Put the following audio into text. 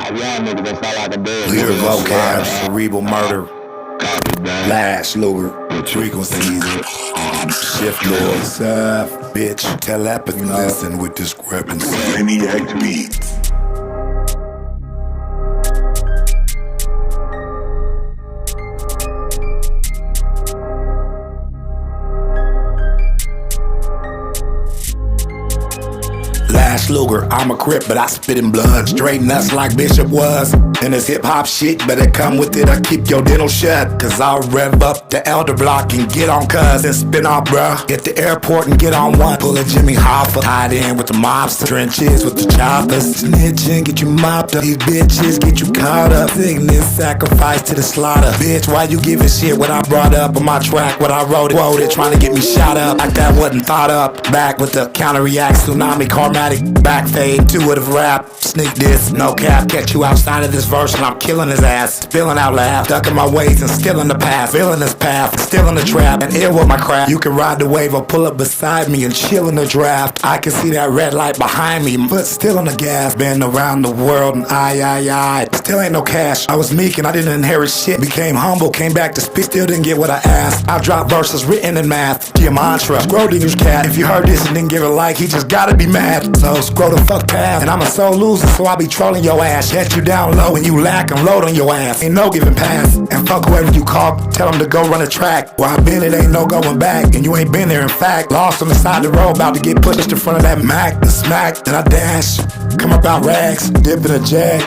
Lyric vocab, cerebral murder, LordSephLuggyr, frequencies, shift noise, bitch, telepathy, listen with discrepancy. Maniac beats. LordSephLuggyr, I'm a crip, but I spit in blood. Straight nuts like Bishop was. And this hip-hop shit, better come with it or keep your dental shut. Cause I'll rev up the elder block and get on cuz and spin off, bruh. Get the airport and get on one. Pull a Jimmy Hoffa, tied in with the mobster. Trenches with the choppers. Snitching, get you mopped up. These bitches get you caught up. Sickness, sacrifice to the slaughter. Bitch, why you giving shit what I brought up on my track? What I wrote it, quoted, trying to get me shot up. Like that wasn't thought up. Back with the counter-react, tsunami, karmatic, back fade, intuitive rap. Sneak this, no cap, catch you outside of this verse and I'm killing his ass. Spilling out laugh, ducking my ways and still in the past. Feeling this path, still in the trap, and ill with my craft. You can ride the wave or pull up beside me and chill in the draft. I can see that red light behind me, but still on the gas. Been around the world and I still ain't no cash. I was meek and I didn't inherit shit. Became humble, came back to speak, still didn't get what I asked. I dropped verses written in math. Geomantra, Schrodinger's cat. If you heard this and didn't give it a like, he just gotta be mad. So scroll the fuck past. And I'm a soul loser, so I be trolling your ass. Shut you down low and you lack and load on your ass. Ain't no giving pass. And fuck whoever you call, tell them to go run a track. Where I been, it ain't no going back. And you ain't been there, in fact. Lost on the side of the road, about to get pushed in front of that Mac. The smack, then I dash. Come up out rags, dip in a jag.